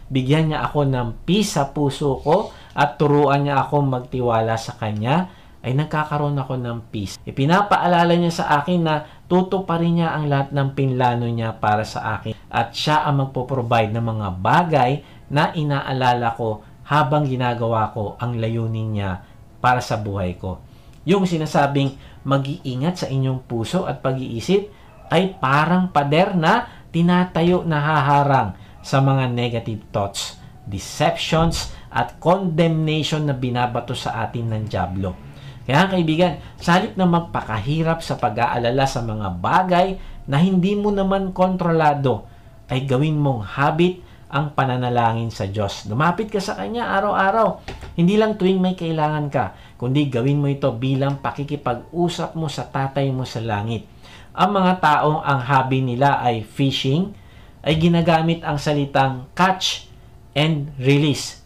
bigyan niya ako ng peace sa puso ko at turuan niya ako magtiwala sa Kanya, ay nagkakaroon ako ng peace. Ipinapaalala niya sa akin na tutuparin niya ang lahat ng pinlano niya para sa akin at siya ang magpo-provide ng mga bagay na inaalala ko habang ginagawa ko ang layunin niya para sa buhay ko. Yung sinasabing mag-iingat sa inyong puso at pag-iisip ay parang pader na tinatayo na haharang sa mga negative thoughts, deceptions at condemnation na binabato sa atin ng dyablo. Kaya kaibigan, sa halip na magpakahirap sa pag-aalala sa mga bagay na hindi mo naman kontrolado, ay gawin mong habit ang pananalangin sa Diyos. Lumapit ka sa Kanya araw-araw. Hindi lang tuwing may kailangan ka, kundi gawin mo ito bilang pakikipag-usap mo sa Tatay mo sa langit. Ang mga taong ang hobby nila ay fishing, ay ginagamit ang salitang catch and release.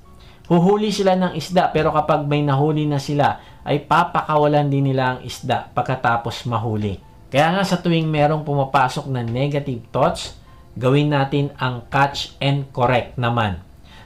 Huhuli sila ng isda, pero kapag may nahuli na sila, ay papakawalan din nila ang isda pagkatapos mahuli. Kaya nga sa tuwing merong pumapasok na negative thoughts, gawin natin ang catch and correct naman.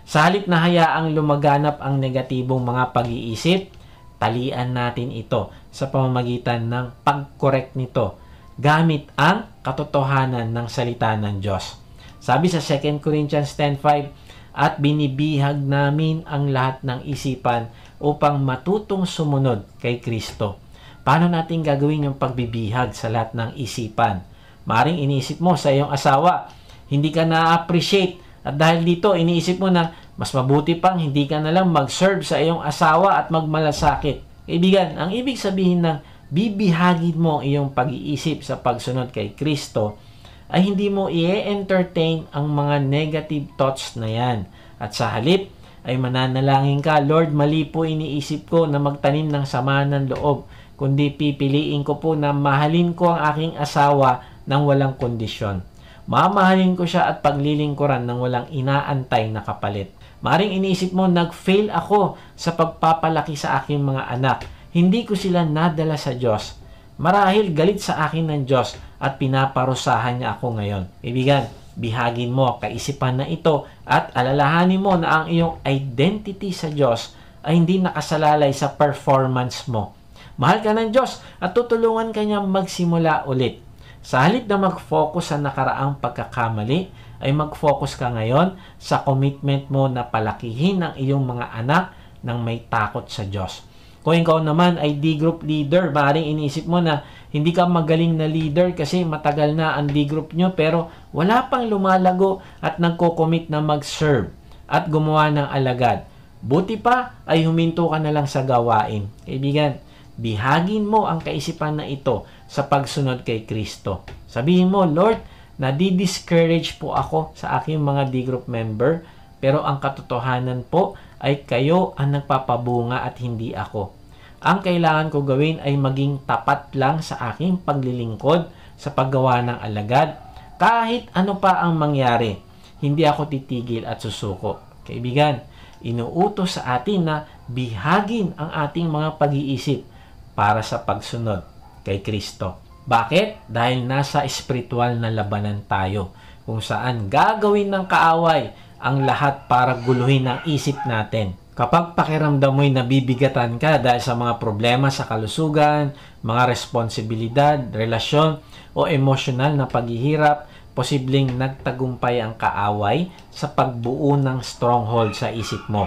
Sa halip na hayaang lumaganap ang negatibong mga pag-iisip, talian natin ito sa pamamagitan ng pag-correct nito gamit ang katotohanan ng salita ng Diyos. Sabi sa 2 Corinthians 10:5, at binibihag namin ang lahat ng isipan upang matutong sumunod kay Kristo. Paano natin gagawin yung pagbibihag sa lahat ng isipan? Maring iniisip mo sa iyong asawa, hindi ka na-appreciate at dahil dito iniisip mo na mas mabuti pang hindi ka na lang mag-serve sa iyong asawa at magmalasakit. Kaibigan, ang ibig sabihin ng bibihagin mo ang iyong pag-iisip sa pagsunod kay Kristo ay hindi mo i-entertain ang mga negative thoughts na yan. At sa halip, ay mananalangin ka, Lord, mali po iniisip ko na magtanim ng sama ng loob, kundi pipiliin ko po na mahalin ko ang aking asawa ng walang kondisyon. Mamahalin ko siya at paglilingkuran ng walang inaantay na kapalit. Maring iniisip mo, nag-fail ako sa pagpapalaki sa aking mga anak. Hindi ko sila nadala sa Diyos. Marahil galit sa akin ng Diyos at pinaparusahan niya ako ngayon. Ibigan, bihagin mo kaisipan na ito at alalahanin mo na ang iyong identity sa Diyos ay hindi nakasalalay sa performance mo. Mahal ka ng Diyos at tutulungan ka niya magsimula ulit. Sa halip na mag-focus sa nakaraang pagkakamali, ay mag-focus ka ngayon sa commitment mo na palakihin ang iyong mga anak ng may takot sa Diyos. Kung ikaw naman ay D-group leader, maaaring iniisip mo na hindi ka magaling na leader kasi matagal na ang D-group nyo pero wala pang lumalago at nagko-commit na mag-serve at gumawa ng alagad. Buti pa ay huminto ka na lang sa gawain. Kaibigan, bihagin mo ang kaisipan na ito sa pagsunod kay Kristo. Sabihin mo, Lord, nadi-discourage po ako sa aking mga D-group member Pero ang katotohanan po ay kayo ang nagpapabunga at hindi ako. Ang kailangan ko gawin ay maging tapat lang sa aking paglilingkod sa paggawa ng alagad. Kahit ano pa ang mangyari, hindi ako titigil at susuko. Kaibigan, inuutos sa atin na bihagin ang ating mga pag-iisip para sa pagsunod kay Kristo. Bakit? Dahil nasa espiritual na labanan tayo kung saan gagawin ng kaaway ang lahat para guluhin ang isip natin. Kapag pakiramdam mo'y nabibigatan ka dahil sa mga problema sa kalusugan, mga responsibilidad, relasyon o emosyonal na paghihirap, posibleng nagtagumpay ang kaaway sa pagbuo ng stronghold sa isip mo.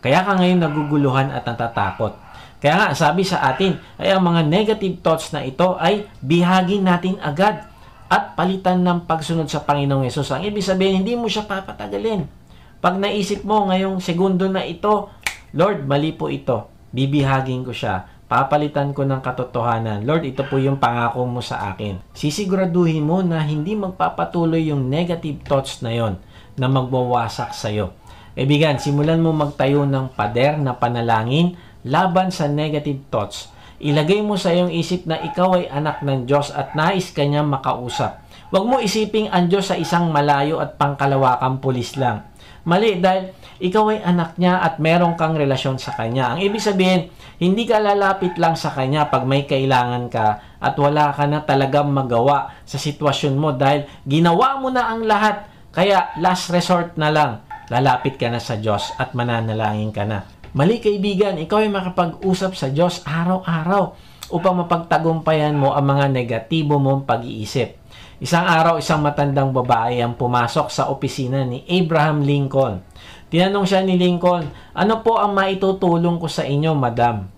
Kaya ka ngayon naguguluhan at natatakot. Kaya nga, sabi sa atin, ay ang mga negative thoughts na ito ay bihagin natin agad at palitan ng pagsunod sa Panginoong Yesus. Ang ibig sabihin, hindi mo siya papatagalin. Pag naisip mo ngayong segundo na ito, Lord, mali po ito. Bibihagin ko siya. Papalitan ko ng katotohanan. Lord, ito po yung pangako mo sa akin. Sisiguraduhin mo na hindi magpapatuloy yung negative thoughts na yon na magwawasak sa'yo. Kaibigan, simulan mo magtayo ng pader na panalangin laban sa negative thoughts. Ilagay mo sa iyong isip na ikaw ay anak ng Diyos at nais ka niya makausap. Huwag mo isiping ang Diyos sa isang malayo at pangkalawakang pulis lang. Mali, dahil ikaw ay anak niya at meron kang relasyon sa kanya. Ang ibig sabihin, hindi ka lalapit lang sa kanya pag may kailangan ka at wala ka na talagang magawa sa sitwasyon mo dahil ginawa mo na ang lahat. Kaya last resort na lang, lalapit ka na sa Diyos at mananalangin ka na. Mali kaibigan, ikaw ay makapag-usap sa Diyos araw-araw upang mapagtagumpayan mo ang mga negatibo mong pag-iisip. Isang araw, isang matandang babae ang pumasok sa opisina ni Abraham Lincoln. Tinanong siya ni Lincoln, ano po ang maitutulong ko sa inyo, madam?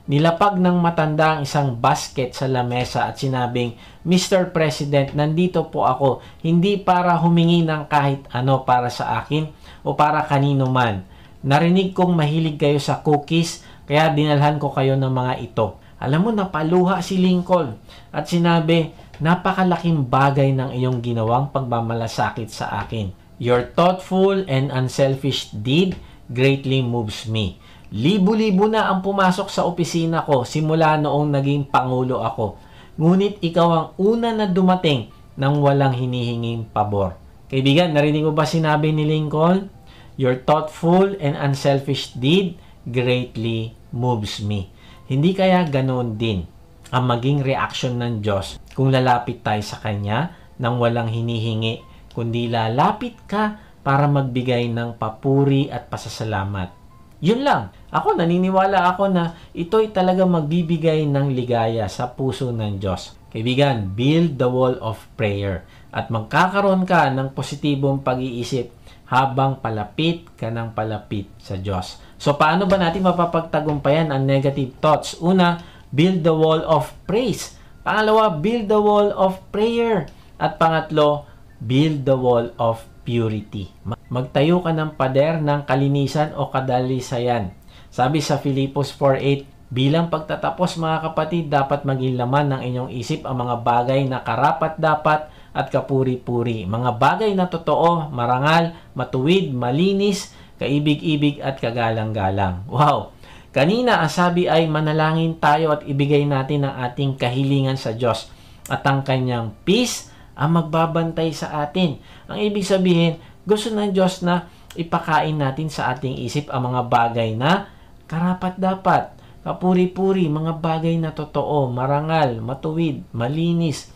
Nilapag ng matanda ang isang basket sa lamesa at sinabing, Mr. President, nandito po ako, hindi para humingi ng kahit ano para sa akin o para kanino man. Narinig kong mahilig kayo sa cookies, kaya dinalhan ko kayo ng mga ito. Alam mo, napaluha si Lincoln at sinabi, napakalaking bagay ng iyong ginawang pagmamalasakit sa akin. Your thoughtful and unselfish deed greatly moves me. Libo-libo na ang pumasok sa opisina ko simula noong naging pangulo ako. Ngunit ikaw ang una na dumating nang walang hinihinging pabor. Kaibigan, narinig mo ba sinabi ni Lincoln? Your thoughtful and unselfish deed greatly moves me. Hindi kaya ganoon din ang maging reaksyon ng Diyos kung lalapit tayo sa Kanya nang walang hinihingi, kundi lalapit ka para magbigay ng papuri at pasasalamat. Yun lang. Ako, naniniwala ako na ito'y talaga magbibigay ng ligaya sa puso ng Diyos. Kaibigan, build the wall of prayer at magkakaroon ka ng positibong pag-iisip habang palapit ka ng palapit sa Diyos. So, paano ba natin mapapagtagumpayan ang negative thoughts? Una, build the wall of praise. Pangalawa, build the wall of prayer. At pangatlo, build the wall of purity. Magtayo ka ng pader ng kalinisan o kadalisayan. Sabi sa Filipos 4:8, bilang pagtatapos mga kapatid, dapat maging laman ng inyong isip ang mga bagay na karapat-dapat at kapuri-puri. Mga bagay na totoo, marangal, matuwid, malinis, kaibig-ibig at kagalang-galang. Wow! Kanina, ang sabi ay manalangin tayo at ibigay natin ang ating kahilingan sa Diyos at ang Kanyang peace ang magbabantay sa atin. Ang ibig sabihin, gusto ng Diyos na ipakain natin sa ating isip ang mga bagay na karapat-dapat, kapuri-puri, mga bagay na totoo, marangal, matuwid, malinis,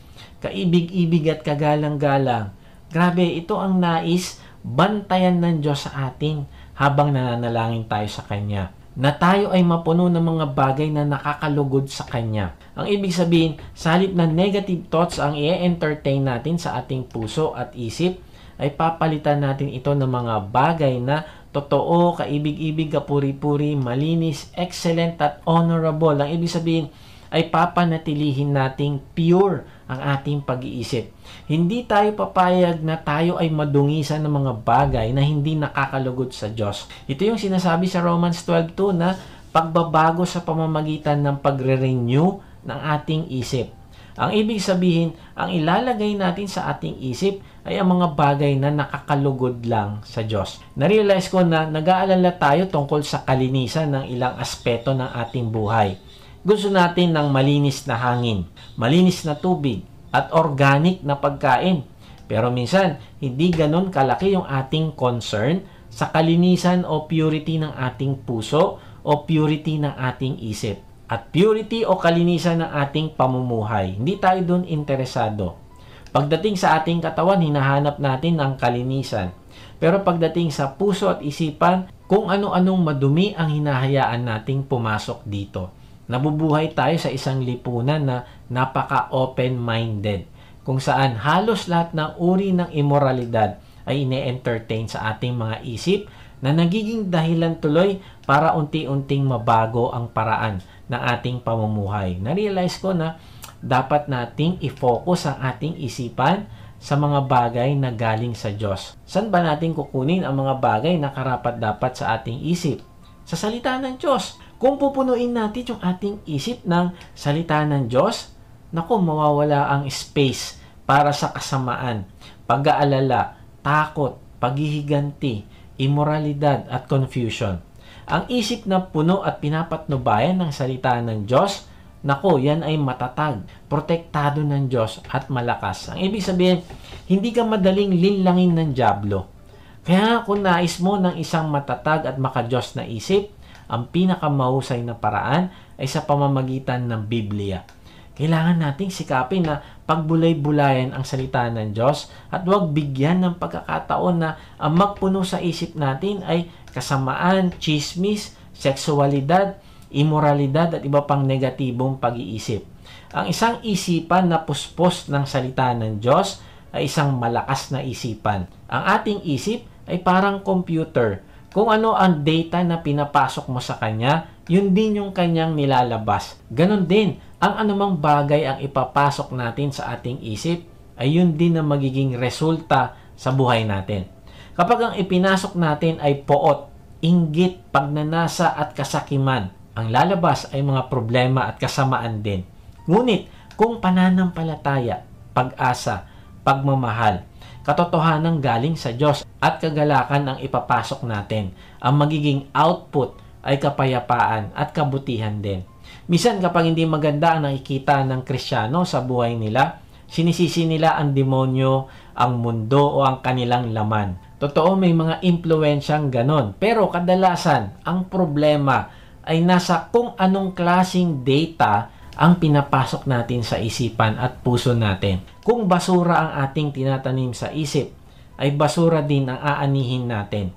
kaibig-ibig at kagalang-galang. Grabe, ito ang nais bantayan ng Diyos sa atin habang nananalangin tayo sa Kanya. Na tayo ay mapuno ng mga bagay na nakakalugod sa Kanya. Ang ibig sabihin, sa halip na negative thoughts ang i-entertain natin sa ating puso at isip, ay papalitan natin ito ng mga bagay na totoo, kaibig-ibig, kapuri-puri, malinis, excellent at honorable. Ang ibig sabihin, ay papanatilihin nating pure ang ating pag-iisip. Hindi tayo papayag na tayo ay madungisan ng mga bagay na hindi nakakalugod sa Diyos. Ito yung sinasabi sa Romans 12:2 na pagbabago sa pamamagitan ng pagre-renew ng ating isip. Ang ibig sabihin, ang ilalagay natin sa ating isip ay ang mga bagay na nakakalugod lang sa Diyos. Narealize ko na nag-aalala tayo tungkol sa kalinisan ng ilang aspeto ng ating buhay. Gusto natin ng malinis na hangin, malinis na tubig, at organic na pagkain. Pero minsan, hindi ganon kalaki yung ating concern sa kalinisan o purity ng ating puso o purity ng ating isip. At purity o kalinisan ng ating pamumuhay. Hindi tayo doon interesado. Pagdating sa ating katawan, hinahanap natin ang kalinisan. Pero pagdating sa puso at isipan, kung ano-anong madumi ang hinahayaan nating pumasok dito. Nabubuhay tayo sa isang lipunan na napaka-open-minded, kung saan halos lahat ng uri ng immoralidad ay ine-entertain sa ating mga isip na nagiging dahilan tuloy para unti-unting mabago ang paraan ng ating pamumuhay. Na-realize ko na dapat nating i-focus ang ating isipan sa mga bagay na galing sa Diyos. Saan ba natin kukunin ang mga bagay na karapat-dapat sa ating isip? Sa salita ng Diyos. Kung pupunuin natin yung ating isip ng salita ng Diyos, naku, mawawala ang space para sa kasamaan, pag-aalala, takot, paghihiganti, immoralidad at confusion. Ang isip na puno at pinapatnubayan ng salita ng Diyos, nako, yan ay matatag, protektado ng Diyos at malakas. Ang ibig sabihin, hindi ka madaling linlangin ng dyablo. Kaya kung nais mo ng isang matatag at makadiyos na isip, ang pinakamahusay na paraan ay sa pamamagitan ng Biblia. Kailangan nating sikapin na pagbulay-bulayan ang salita ng Diyos at huwag bigyan ng pagkakataon na ang magpuno sa isip natin ay kasamaan, chismis, seksualidad, immoralidad at iba pang negatibong pag-iisip. Ang isang isipan na puspos ng salita ng Diyos ay isang malakas na isipan. Ang ating isip ay parang computer. Kung ano ang data na pinapasok mo sa kanya, yun din yung kanyang nilalabas. Ganon din, ang anumang bagay ang ipapasok natin sa ating isip, ay yun din ang magiging resulta sa buhay natin. Kapag ang ipinasok natin ay poot, inggit, pagnanasa at kasakiman, ang lalabas ay mga problema at kasamaan din. Ngunit, kung pananampalataya, pag-asa, pagmamahal, katotohanan galing sa Diyos at kagalakan ang ipapasok natin, ang magiging output ay kapayapaan at kabutihan din. Minsan kapag hindi maganda ang nakikita ng Kristiyano sa buhay nila, sinisisi nila ang demonyo, ang mundo o ang kanilang laman. Totoo, may mga impluensyang ganon. Pero kadalasan, ang problema ay nasa kung anong klaseng data ang pinapasok natin sa isipan at puso natin. Kung basura ang ating tinatanim sa isip, ay basura din ang aanihin natin.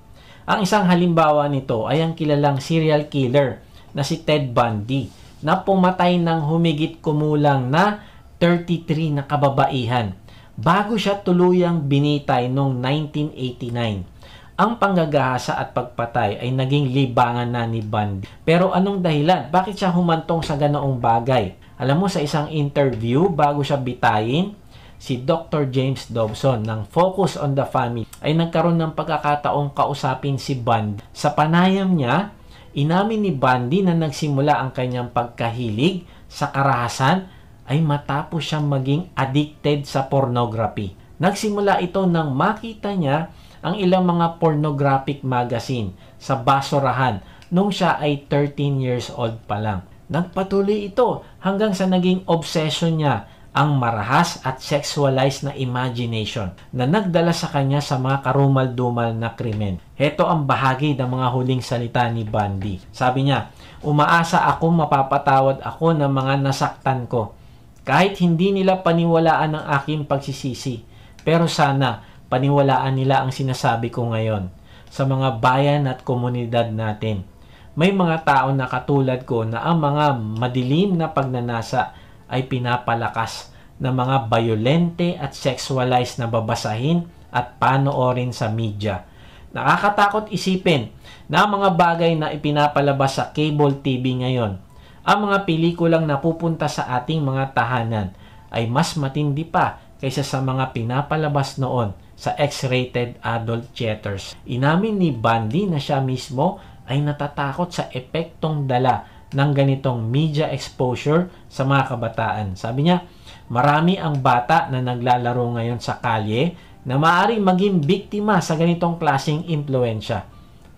Ang isang halimbawa nito ay ang kilalang serial killer na si Ted Bundy na pumatay ng humigit kumulang na 33 na kababaihan bago siya tuluyang binitay noong 1989. Ang panggagahasa at pagpatay ay naging libangan na ni Bundy. Pero anong dahilan? Bakit siya humantong sa ganoong bagay? Alam mo, sa isang interview bago siya bitayin, si Dr. James Dobson ng Focus on the Family ay nagkaroon ng pagkakataong kausapin si Bundy. Sa panayam niya, inamin ni Bundy na nagsimula ang kanyang pagkahilig sa karahasan ay matapos siyang maging addicted sa pornography. Nagsimula ito nang makita niya ang ilang mga pornographic magazine sa basurahan nung siya ay 13 years old pa lang. Nagpatuloy ito hanggang sa naging obsession niya ang marahas at sexualized na imagination na nagdala sa kanya sa mga karumal-dumal na krimen. Heto ang bahagi ng mga huling salita ni Bundy. Sabi niya, umaasa ako mapapatawad ako ng mga nasaktan ko. Kahit hindi nila paniwalaan ang aking pagsisisi. Pero sana paniwalaan nila ang sinasabi ko ngayon sa mga bayan at komunidad natin. May mga tao na katulad ko na ang mga madilim na pagnanasa ay pinapalakas ng mga violente at sexualized na babasahin at panoorin sa media. Nakakatakot isipin na ang mga bagay na ipinapalabas sa cable TV ngayon, ang mga pelikulang napupunta sa ating mga tahanan ay mas matindi pa kaysa sa mga pinapalabas noon sa X-rated adult theaters. Inamin ni Bundy na siya mismo ay natatakot sa epektong dala ng ganitong media exposure sa mga kabataan. Sabi niya, Marami ang bata na naglalaro ngayon sa kalye na maaaring maging biktima sa ganitong klaseng impluensya.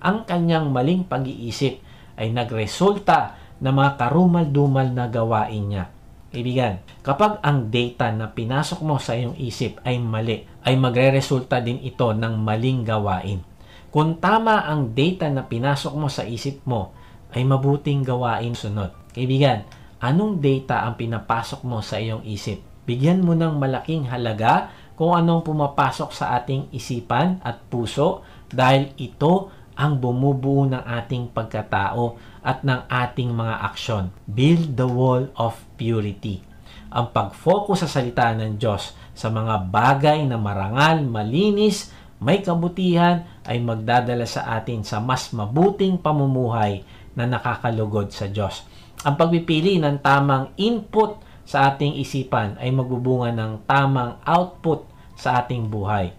Ang kanyang maling pag-iisip ay nagresulta ng mga karumal-dumal na gawain niya. Kaibigan, kapag ang data na pinasok mo sa iyong isip ay mali, ay magre-resulta din ito ng maling gawain. Kung tama ang data na pinasok mo sa isip mo, ay mabuting gawain sunod. Kaibigan, anong data ang pinapasok mo sa iyong isip? Bigyan mo ng malaking halaga kung anong pumapasok sa ating isipan at puso dahil ito ang bumubuo ng ating pagkatao at ng ating mga aksyon. Build the wall of purity. Ang pag-focus sa salita ng Diyos sa mga bagay na marangal, malinis, may kabutihan ay magdadala sa atin sa mas mabuting pamumuhay na nakakalugod sa Diyos. Ang pagpipili ng tamang input sa ating isipan ay magbubunga ng tamang output sa ating buhay.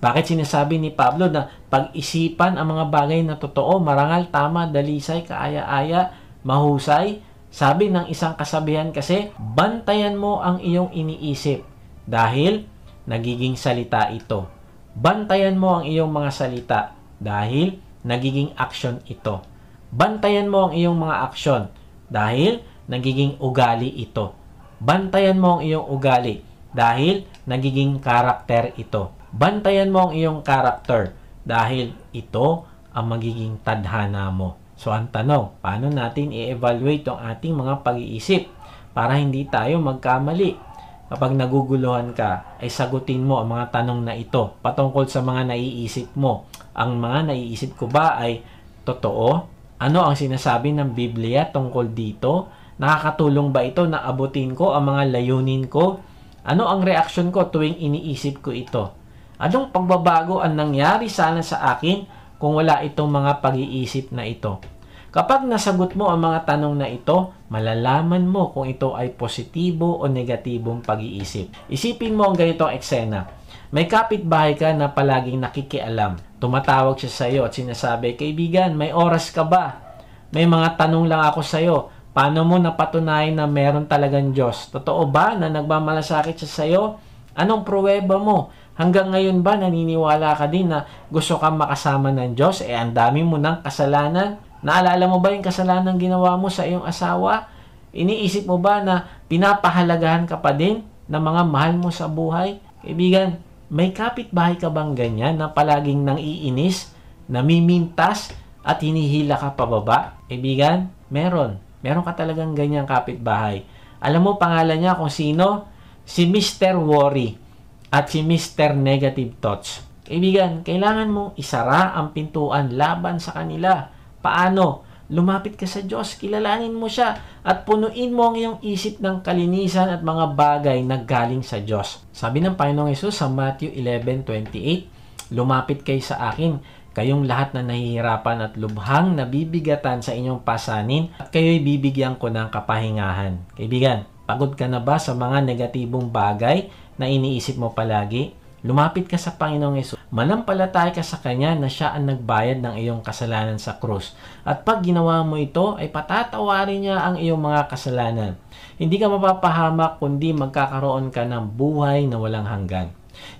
Bakit sinasabi ni Pablo na pag-isipan ang mga bagay na totoo, marangal, tama, dalisay, kaaya-aya, mahusay? Sabi ng isang kasabihan kasi, bantayan mo ang iyong iniisip dahil nagiging salita ito. Bantayan mo ang iyong mga salita dahil nagiging aksyon ito. Bantayan mo ang iyong mga aksyon dahil nagiging ugali ito. Bantayan mo ang iyong ugali dahil nagiging karakter ito. Bantayan mo ang iyong karakter dahil ito ang magiging tadhana mo. So ang tanong, paano natin i-evaluate ang ating mga pag-iisip para hindi tayo magkamali? Kapag naguguluhan ka, ay sagutin mo ang mga tanong na ito patungkol sa mga naiisip mo. Ang mga naiisip ko ba ay totoo? Ano ang sinasabi ng Biblia tungkol dito? Nakakatulong ba ito na abutin ko ang mga layunin ko? Ano ang reaksyon ko tuwing iniisip ko ito? Anong pagbabago ang nangyari sana sa akin kung wala itong mga pag-iisip na ito? Kapag nasagot mo ang mga tanong na ito, malalaman mo kung ito ay positibo o negatibong pag-iisip. Isipin mo ang ganitong eksena. May kapitbahay ka na palaging nakikialam. Tumatawag siya sa iyo at sinasabi, "Kaibigan, may oras ka ba? May mga tanong lang ako sa iyo. Paano mo napatunayan na meron talagang Diyos? Totoo ba na nagmamalasakit siya sa iyo? Anong pruweba mo? Hanggang ngayon ba naniniwala ka din na gusto kang makasama ng Diyos? Ang dami mo ng kasalanan. Naalala mo ba yung kasalanan ginawa mo sa iyong asawa? Iniisip mo ba na pinapahalagahan ka pa din ng mga mahal mo sa buhay?" Kaibigan, may kapitbahay ka bang ganyan na palaging nang iinis, namimintas, at hinihila ka pababa? Kaibigan, meron. Meron ka talagang ganyang kapitbahay. Alam mo pangalan niya kung sino? Si Mr. Worry at si Mr. Negative Thoughts. Kaibigan, kailangan mong isara ang pintuan laban sa kanila. Paano? Lumapit ka sa Diyos, kilalanin mo siya, at punuin mo ang iyong isip ng kalinisan at mga bagay na galing sa Diyos. Sabi ng Panginoong Hesus sa Matthew 11:28, "Lumapit kayo sa akin, kayong lahat na nahihirapan at lubhang nabibigatan sa inyong pasanin, at kayo'y bibigyan ko ng kapahingahan." Kaibigan, pagod ka na ba sa mga negatibong bagay na iniisip mo palagi? Lumapit ka sa Panginoong Hesus. Manampalataya ka sa Kanya na Siya ang nagbayad ng iyong kasalanan sa krus. At pag ginawa mo ito, ay patatawarin niya ang iyong mga kasalanan. Hindi ka mapapahamak, kundi magkakaroon ka ng buhay na walang hanggan.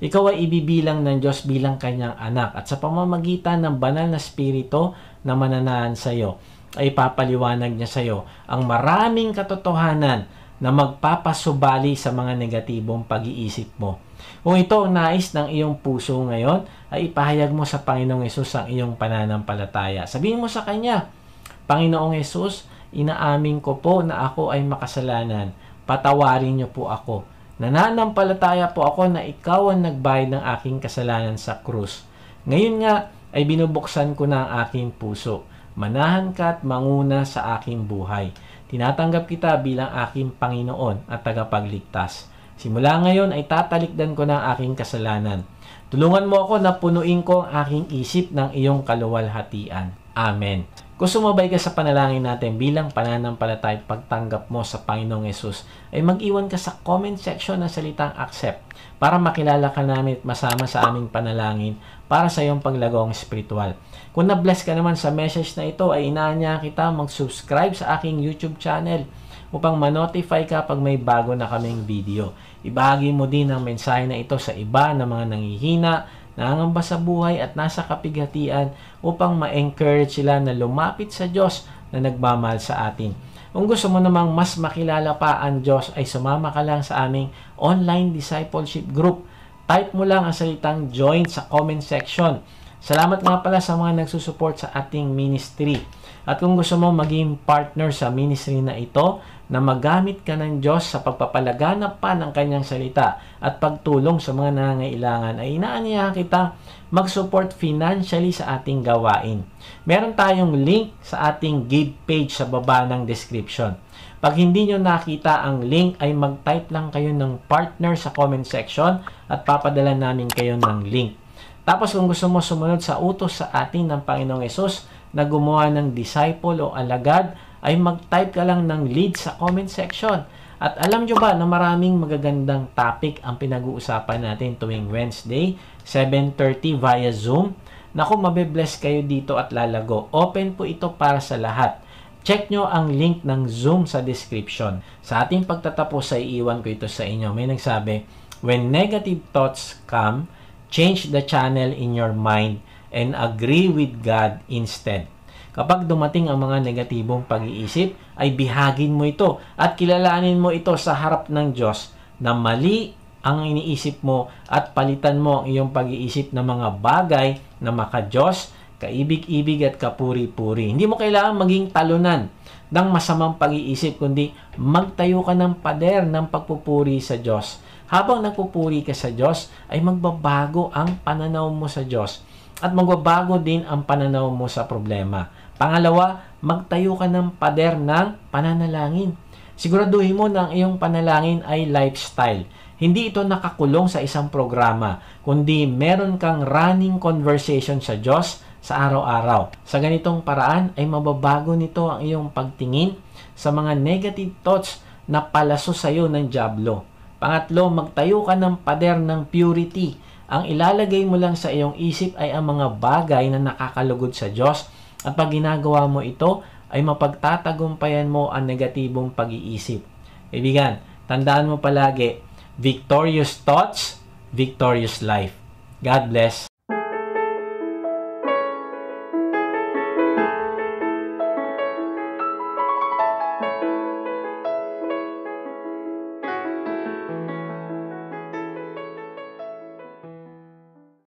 Ikaw ay ibibilang ng Diyos bilang Kanyang anak, at sa pamamagitan ng banal na spirito na mananahan sa iyo, ay papaliwanag niya sa iyo ang maraming katotohanan na magpapasubali sa mga negatibong pag-iisip mo. Kung ito ang nais ng iyong puso ngayon, ay ipahayag mo sa Panginoong Hesus ang iyong pananampalataya. Sabihin mo sa Kanya, "Panginoong Hesus, inaamin ko po na ako ay makasalanan. Patawarin niyo po ako. Nananampalataya po ako na ikaw ang nagbayad ng aking kasalanan sa krus. Ngayon nga ay binubuksan ko na ang aking puso. Manahan ka at manguna sa aking buhay. Tinatanggap kita bilang aking Panginoon at tagapagligtas. Simula ngayon ay tatalikdan ko na ang aking kasalanan. Tulungan mo ako na punuin ko ang aking isip ng iyong kaluwalhatian. Amen." Kung sumabay ka sa panalangin natin bilang pananampalataya at pagtanggap mo sa Panginoong Hesus, ay mag-iwan ka sa comment section ng salitang accept para makilala ka namin at masama sa aming panalangin para sa iyong paglagong spiritual. Kung na-bless ka naman sa message na ito, ay inaanya kita mag-subscribe sa aking YouTube channel upang ma-notify ka pag may bago na kaming video. Ibahagi mo din ang mensahe na ito sa iba na mga nanghihina, nangangamba sa buhay at nasa kapighatian upang ma-encourage sila na lumapit sa Diyos na nagmamahal sa atin. Kung gusto mo namang mas makilala pa ang Diyos ay sumama ka lang sa aming online discipleship group. Type mo lang ang salitang join sa comment section. Salamat nga pala sa mga nagsusupport sa ating ministry. At kung gusto mo maging partner sa ministry na ito, na magamit ka ng Diyos sa pagpapalaganap pa ng kanyang salita at pagtulong sa mga nangangailangan, ay inaanyayahan kita mag-support financially sa ating gawain. Meron tayong link sa ating give page sa baba ng description. Pag hindi nyo nakita ang link, ay mag-type lang kayo ng partner sa comment section at papadala namin kayo ng link. Tapos kung gusto mo sumunod sa utos sa atin ng Panginoong Hesus na gumawa ng disciple o alagad, ay mag-type ka lang ng lead sa comment section. At alam nyo ba na maraming magagandang topic ang pinag-uusapan natin tuwing Wednesday, 7:30 via Zoom? Naku, mabe-bless kayo dito at lalago. Open po ito para sa lahat. Check nyo ang link ng Zoom sa description. Sa ating pagtatapos ay iiwan ko ito sa inyo. May nagsabi, when negative thoughts come, change the channel in your mind and agree with God instead. Kapag dumating ang mga negatibong pag-iisip, ay bihagin mo ito at kilalanin mo ito sa harap ng Diyos na mali ang iniisip mo at palitan mo ang iyong pag-iisip ng mga bagay na maka-Diyos, kaibig-ibig at kapuri-puri. Hindi mo kailangan maging talunan ng masamang pag-iisip, kundi magtayo ka ng pader ng pagpupuri sa Diyos. Habang nagpupuri ka sa Diyos, ay magbabago ang pananaw mo sa Diyos at magbabago din ang pananaw mo sa problema. Pangalawa, magtayo ka ng pader ng pananalangin. Siguraduhin mo na ang iyong panalangin ay lifestyle. Hindi ito nakakulong sa isang programa, kundi meron kang running conversation sa Diyos sa araw-araw. Sa ganitong paraan ay mababago nito ang iyong pagtingin sa mga negative thoughts na palaso sa iyo ng dyablo. Pangatlo, magtayo ka ng pader ng purity. Ang ilalagay mo lang sa iyong isip ay ang mga bagay na nakakalugod sa Diyos. At pag ginagawa mo ito, ay mapagtatagumpayan mo ang negatibong pag-iisip. Kaibigan, tandaan mo palagi, victorious thoughts, victorious life. God bless.